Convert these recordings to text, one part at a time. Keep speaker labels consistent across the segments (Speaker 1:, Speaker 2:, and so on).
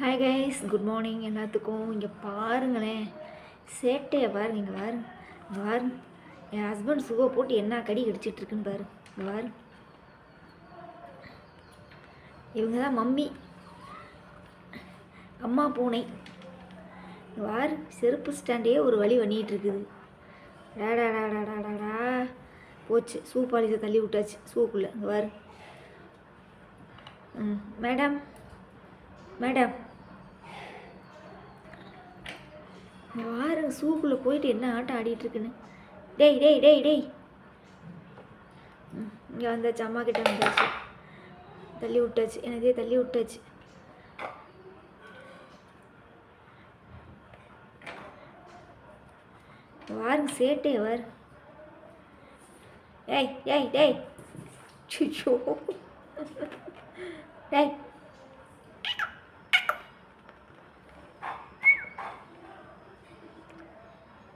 Speaker 1: Hi guys, good morning எல்லாத்துக்கும். இங்கே பாருங்களேன், சேட்டையை பாருங்க. இங்கே பாருங்க, இங்கே பாருங்க. என் ஹஸ்பண்ட் சுவை போட்டு என்ன கடி கடிச்சிட்ருக்குன்னு பாரு. இங்கே பாருங்க, இவங்க தான் மம்மி, அம்மா பூனை. வாரு, செருப்பு ஸ்டாண்டே ஒரு வழி பண்ணிகிட்டு இருக்குது. டாடாடாடாடாடா போச்சு, ஷூ பாலிஷை தள்ளி விட்டாச்சு ஷூக்குள்ளே. இங்கே வாரு. மேடம் மேடம் வாரு, ஷூக்குள்ளே போயிட்டு என்ன ஆட்டம் ஆடிட்டுருக்குன்னு. டேய் டேய் டேய் டேய் இங்கே வந்தாச்சு, அம்மா கிட்ட வந்தாச்சு. தள்ளி விட்டாச்சு, எனக்கே தள்ளி விட்டாச்சு. வாருங்க, சேட்டே வாரு. ஏய் ஏய் டேய் சிச்சோ டேய்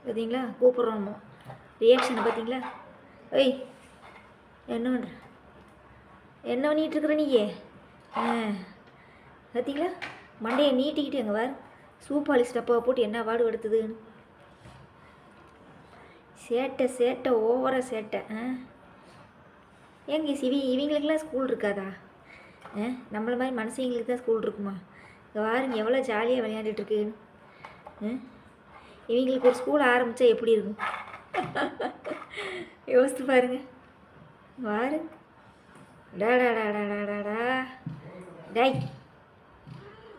Speaker 1: பார்த்தீங்களா, கூப்பிட்றோமோ ரியாக்ஷனை பார்த்தீங்களா? ஏய் என்ன பண்ணுற, என்ன பண்ணிகிட்ருக்குற நீயே? பார்த்தீங்களா, மண்டையை நீட்டிக்கிட்டு எங்கே வார், ஷூ பாலிஷ் டப்பாவை போட்டு என்ன பாடு எடுத்துதுன்னு. சேட்டை சேட்டை ஓவராக சேட்டை. ஏங்க இவங்களுக்கெல்லாம் ஸ்கூல் இருக்காதா? நம்மளை மாதிரி மனுஷங்களுக்கு தான் ஸ்கூல் இருக்குமா? இங்கே வாருங்க, எவ்வளோ ஜாலியாக விளையாண்டுட்டுருக்குன்னு. இவங்களுக்கு ஒரு ஸ்கூல் ஆரம்பித்தா எப்படி இருக்கும் யோசித்து பாருங்க. வாரு, டாடாடாடாடாடா டாய்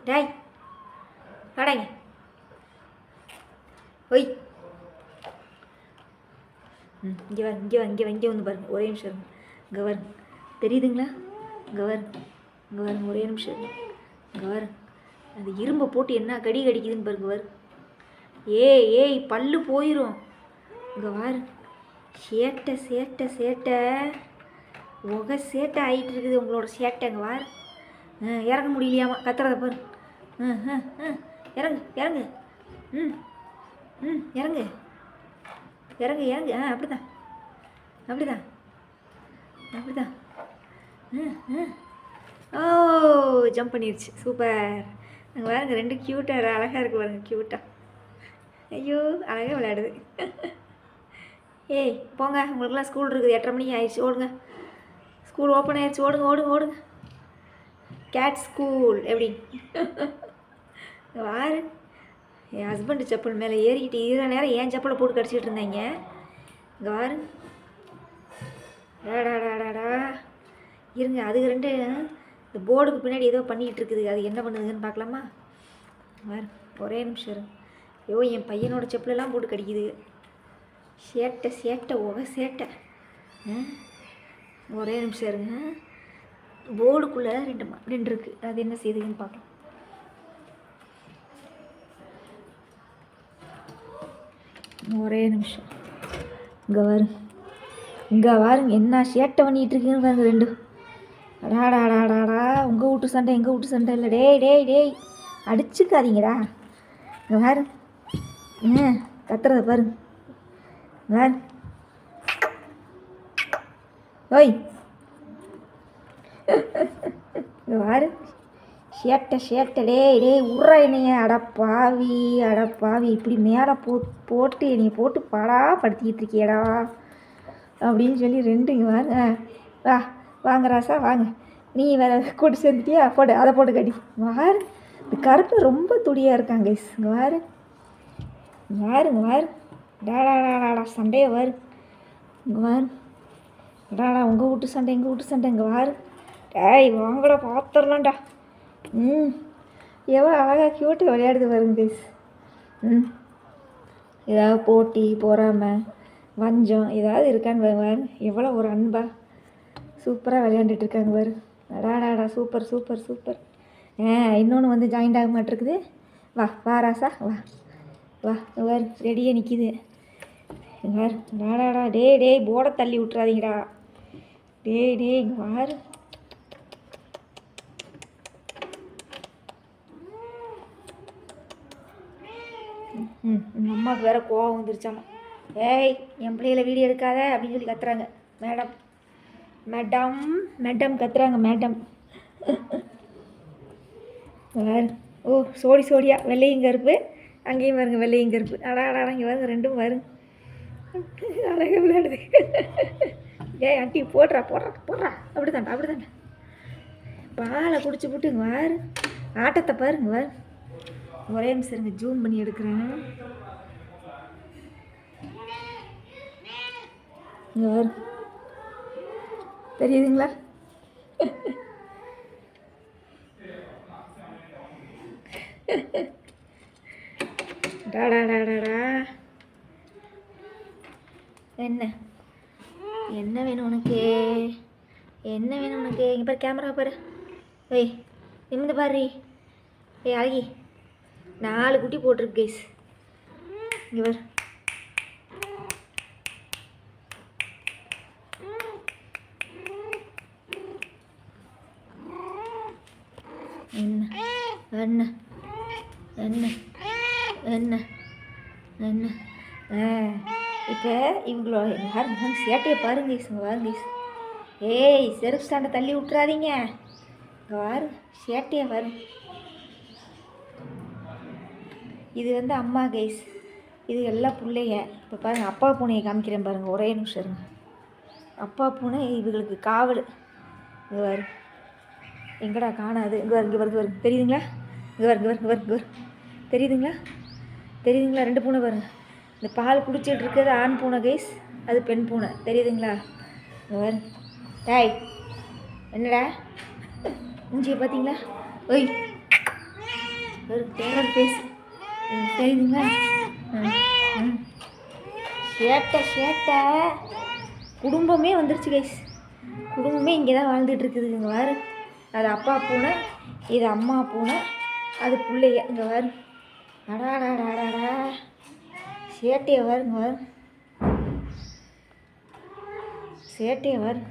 Speaker 1: டாய் வாடாங்க. ஒய் இங்கே வர, இங்கே வர, இங்கே வர, இங்கே வந்து பாருங்க. ஒரே நிமிஷம் இருங்க. இங்கே வருங்க, தெரியுதுங்களா? இங்கே வருங்க, இங்கே வருங்க, ஒரே நிமிஷம் இருங்க. இங்கே வருங்க, அந்த இரும்பை போட்டு என்ன கடி கடிக்குதுன்னு பாருங்க. வரு, ஏய் பல்லு போயிடும். இங்கே வாரு, சேட்டை சேட்டை சேட்டை சேட்டை ஆகிட்டு இருக்குது உங்களோட சேட்டை. இங்கே வாரு, இறங்க முடியலையாமா, கத்துறத பாரு. இறங்கு இறங்கு, இறங்கு இறங்கு இறங்கு. அப்படிதான் அப்படிதான் அப்படிதான். ஓ ஜம்ப் பண்ணிடுச்சு, சூப்பர். அங்கே பாருங்க, ரெண்டு க்யூட்டாக அழகாக இருக்குது பாருங்க, க்யூட்டாக. ஐயோ அழகாக விளையாடுது. ஏய் போங்க, உங்களுக்குலாம் ஸ்கூல் இருக்குது, 8:30 மணிக்கு ஆயிடுச்சு, ஓடுங்க. ஸ்கூல் ஓப்பன் ஆயிடுச்சு, ஓடுங்க ஓடுங்க ஓடுங்க. கேட் ஸ்கூல் எப்படி வாரு. என் ஹஸ்பண்டு செப்பல் மேலே ஏறிக்கிட்டு இவ்வளோ நேரம் ஏன் செப்பலை போட்டு கடிச்சிட்டு இருந்தாங்க. இங்கே வாரு, டாடாடாடாடா இருங்க. அதுக்கு ரெண்டு இந்த போர்டுக்கு பின்னாடி ஏதோ பண்ணிகிட்டு இருக்குது, அது என்ன பண்ணுதுன்னு பார்க்கலாமா? வாரு, ஒரே நிமிஷம் இருங்க. ஐயோ என் பையனோட செப்பலெல்லாம் போட்டு கடிக்குது. சேட்டை சேட்டை சேட்டை. ஒரே நிமிஷம் இருங்க, போர்டுக்குள்ளே ரெண்டு இருக்குது, அது என்ன செய்யுதுன்னு பார்க்கலாம். ஒரே நிமிஷம். இங்கே வரும், இங்கே வாருங்க, என்ன சேட்டை பண்ணிகிட்டு இருக்குன்னு பாருங்க ரெண்டு. அடாடாடாடாடா, உங்கள் வீட்டு சண்டை எங்கள் வீட்டு சண்டை இல்லை. டேய் டேய் டேய் அடிச்சுக்காதீங்கடா. இங்கே வாரு, கத்துறத பாருங்க. வாரு, ஓய் இங்கே வாரு, சேட்டை சேட்டை. டேய் உர்றா என்னைய, அடப்பாவி இப்படி மேலே போட்டு என்னைய போட்டு படுத்திக்கிட்டு இருக்கியடா அப்படின்னு சொல்லி ரெண்டு. இங்கே வாங்க, வாங்க ராசா வாங்க. நீ வேறு கூட்டு சேர்ந்துட்டியா, போடு அதை போட்டு கட்டி. வாரு, இந்த கருப்பு ரொம்ப துடியாக இருக்காங்க. இங்கே வாரு வாருங்க வாரு, டாடாடாடா சண்டையை வாரு. இங்கே வாரு, டாடா உங்கள் வீட்டு சண்டை எங்கள் வீட்டு சண்டை. இங்கே வாரு, டேய் வாங்கடா பார்த்துடலாம்டா. எவ்வளோ அழகாக க்யூட்டாக விளையாடுது பாருங்க கைஸ். ஏதாவது போட்டி பொறாமை வஞ்சம் ஏதாவது இருக்கான்னு பாரு, எவ்வளோ ஒரு அன்பா சூப்பராக விளையாண்டுட்ருக்காங்க பாரு. டாடாடா சூப்பர் சூப்பர் சூப்பர். இன்னொன்று வந்து ஜாயிண்ட் ஆக மாட்டிருக்குது. வா ராசா வா வா. வாரு, ரெடியாக நிற்கிது. வாரு, டாடாடா டேய் போர்டை தள்ளி விட்றாதீங்கடா. டேய் இங்கே வாரு. அம்மாவுக்கு வேறு கோவம் வந்துருச்சாமா. ஏய் என் பிள்ளைகளை வீடியோ எடுக்காத அப்படின்னு சொல்லி கத்துறாங்க மேடம். மேடம் மேடம் கத்துறாங்க மேடம். ஓ சோடி சோடியா வெள்ளையும் கருப்பு, அங்கேயும் பாருங்க வெள்ளையும் கருப்பு. அடா இங்கே பாருங்க ரெண்டும் வரும் அழகாக விளையாடுது. ஏய் ஆண்டி போடுறா அப்படி தாண்டா. பாலை குடிச்சு போட்டு இங்கே வாரு, ஆட்டத்தை பாருங்க வாரு. ஒரே நிமிஷம் இருங்க, ஜூம் பண்ணி எடுக்கிறேன். இங்கே வாரு, தெரியுதுங்களா? டாடா என்ன என்ன வேணும் உனக்கு? என்ன வேணும் உனக்கு? இங்கே பாரு, கேமரா பாரு. ஏய் நிமிந்து பாரு. ஏய் அழகி, 4 குட்டி போட்டிருக்கு கைஸ். இங்கே பாரு. என்ன என்ன என்ன என்ன இப்போ இவங்களோ யாருங்க சேட்டையை பாருங்க கைஸ். இங்கே பாருங்க கைஸ். ஏய் செருப்பு ஸ்டாண்டை தள்ளி விட்டுறாதீங்க. இங்கே பாரு சேட்டையை பாரு. இது வந்து அம்மா கைஸ், இது எல்லாம் பிள்ளைங்க. இப்போ பாருங்கள், அப்பா பூனையை காமிக்கிறேன் பாருங்கள், ஒரே நிமிஷம் இருங்க. அப்பா பூனை இவங்களுக்கு காவல். இங்கே பாரு, எங்கடா காணாது. இங்கே வருது தெரியுதுங்களா? இங்கே வரு தெரியுதுங்களா? 2 பூனை பாருங்க. இந்த பால் குடிச்சிட்டு இருக்கிறது ஆண் பூனை கைஸ், அது பெண் பூனை. தெரியுதுங்களா? இங்கே வரு. டாய் என்னடா மூஞ்சியை பார்த்தீங்களா? ஒய் ஒரு டேரர் பேஸ். தெரியுதுங்களா? சேட்டை குடும்பமே வந்துருச்சு கைஸ். குடும்பமே இங்கே தான் வாழ்ந்துட்டு இருக்குது. இங்கே வாரு, அது அப்பா பூனை, இது அம்மா பூனை, அது பிள்ளைங்க. இங்கே வாரு. அடாடாடாடா சேட்டையை வாருங்க வாரு, சேட்டையை வாரு.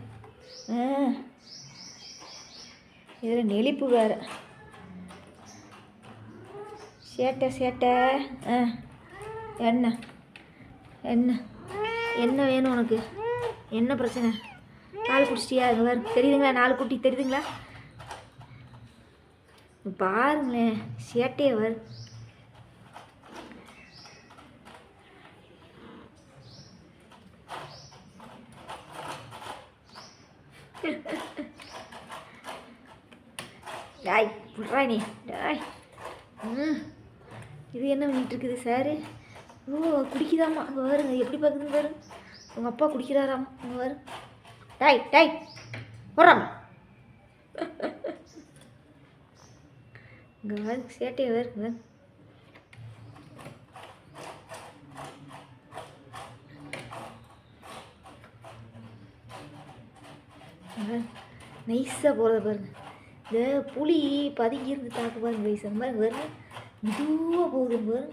Speaker 1: இதில் நெளிப்பு வேறு. சேட்டை என்ன என்ன என்ன வேணும் உனக்கு? என்ன பிரச்சனை? பால் குடிச்சிட்டியா? இங்கே வேறு தெரியுதுங்களா? 4 குட்டி தெரியுதுங்களா? பாருங்களேன் சேட்டையை வேறு. டாய் புட்றா நீ டாய். இது என்ன பண்ணிட்டு இருக்குது சாரு? ஓ குடிக்குதாம்மா. அங்கே வருங்க எப்படி பார்க்குதுன்னு பாரு. உங்கள் அப்பா குடிக்கிறாராம்மா. அங்கே வரு. டாய் போடுறாம்மா. இங்கே வரு சேட்டையை வருங்க. நைஸாக போகிறத பாருங்க. இந்த புளி பதுங்கியிருந்து தாக்கு பாருங்க வயசு அந்த மாதிரி வரும். மெதுவாக போகுது பாரு.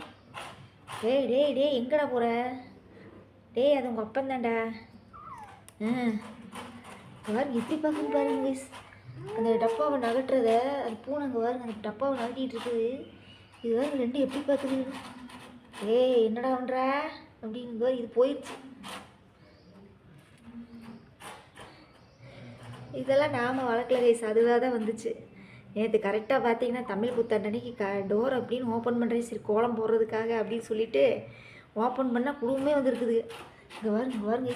Speaker 1: டேய் எங்கடா போகிற? டேய் அது உங்கள் அப்பந்தாண்டா. பாருங்க எப்படி பார்க்குன்னு பாருங்க வயசு. அந்த டப்பாவை நகட்டுறத அது பூனைங்க பாருங்க, அந்த டப்பாவை நகட்டிகிட்டு இருக்குது. இது பாருங்க 2 எப்படி பார்க்குது. ஏய் என்னடா பண்ணுற அப்படின்னு பாரு. இது போயிடுச்சு. இதெல்லாம் நாம் வளர்க்கல கைஸ், அதுவாக தான் வந்துச்சு. நேற்று கரெக்டாக பார்த்தீங்கன்னா தமிழ் புத்தாண்டன்னைக்கு டோர் அப்படின்னு ஓப்பன் பண்ணுறேன், சரி கோலம் போடுறதுக்காக அப்படின்னு சொல்லிவிட்டு ஓப்பன் பண்ணால் குடும்பமே வந்துருக்குது. இங்கே பாருங்க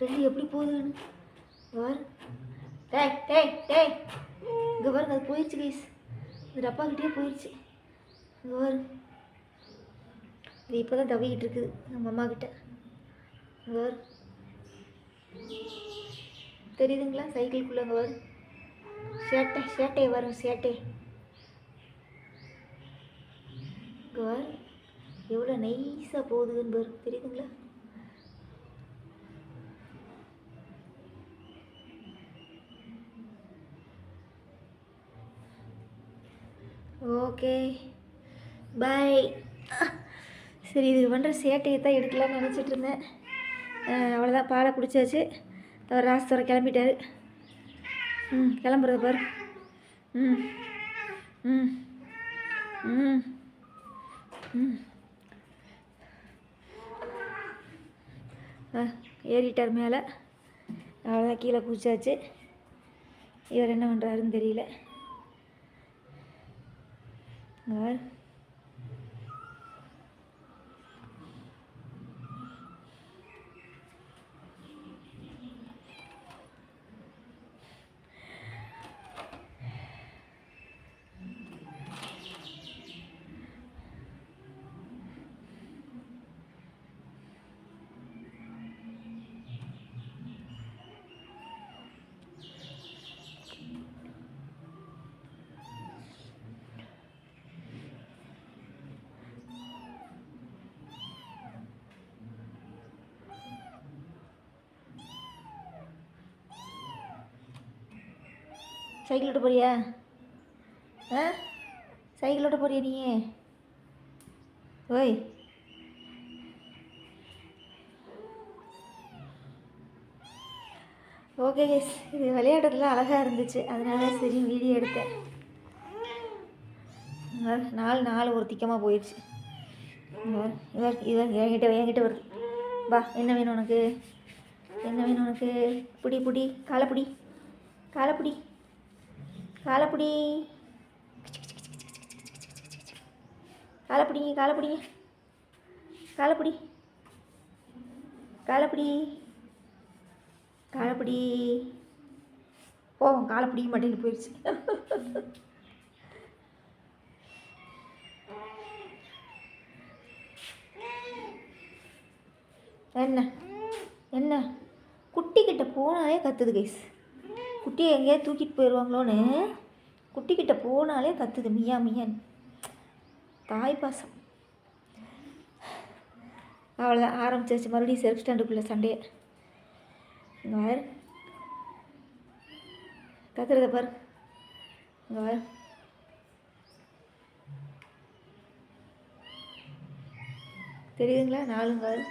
Speaker 1: 2 எப்படி போகுதுன்னு பாரு. டேய் இங்கே பாருங்க, அது போயிடுச்சு கைஸ். இந்த டப்பாக்கிட்டே போயிடுச்சு. இங்கே பாரு, இது இப்போ தான் தவிக்கிட்டு இருக்குது நம்ம அம்மா கிட்ட. இங்கே பாரு தெரியுதுங்களா? சைக்கிள்குள்ளே அங்கே வரும். சேட்டை வரும் சேட்டை. இங்கே வரும் எவ்வளோ நைஸாக போகுதுன்னு வரும். தெரியுதுங்களா? Okay bye. சரி இது பண்ணுற சேட்டையை தான் எடுக்கலான்னு நினச்சிட்டு இருந்தேன். அவ்வளோதான், பாலை குடிச்சாச்சு. அவர் ராஸ்தோரை கிளம்பிட்டார். கிளம்புறது பாரு. ஏறிட்டார் மேலே. அவ்வளோதான், கீழே குதிச்சாச்சு. இவர் என்ன பண்ணுறாருன்னு தெரியல. பாரு. சைக்கிள் ஓட்ட போறியா? ஆ, சைக்கிள் ஓட்ட போறியா நீ? ஓய், ஓகே கேஸ், இது விளையாடுறதுல அழகாக இருந்துச்சு, அதனால சரி வீடியோ எடுத்தேன். 4 ஒரு திக்கமாக போயிடுச்சு. இவர் என்கிட்ட வருது. வா, என்ன வேணும் உனக்கு? என்ன வேணும் உனக்கு? புடி காலைப்பிடி, காலைப்பிடி, காலைப்பிடி, காலைப்பிடிங்க, காலைப்பிடிங்க, காலைப்பிடி, காலைப்பிடி, காலைப்பிடி. ஓ, காலைப்பிடிக்க மாட்டேன்னு போயிடுச்சு. என்ன என்ன குட்டிக்கிட்ட போனாலே கத்துது கைஸ். குட்டியை எங்கேயாவது தூக்கிட்டு போயிடுவாங்களோன்னு குட்டிக்கிட்ட போனாலே கத்துது மியா மியான்னு. தாய் பாசம். அவ்வளோதான், ஆரம்பிச்சிருச்சு மறுபடியும் செல்ஃப் ஸ்டாண்டுக்குள்ளே சண்டையை. இங்கே வேறு கத்துறத பாரு. இங்கே வேறு தெரியுதுங்களா? 4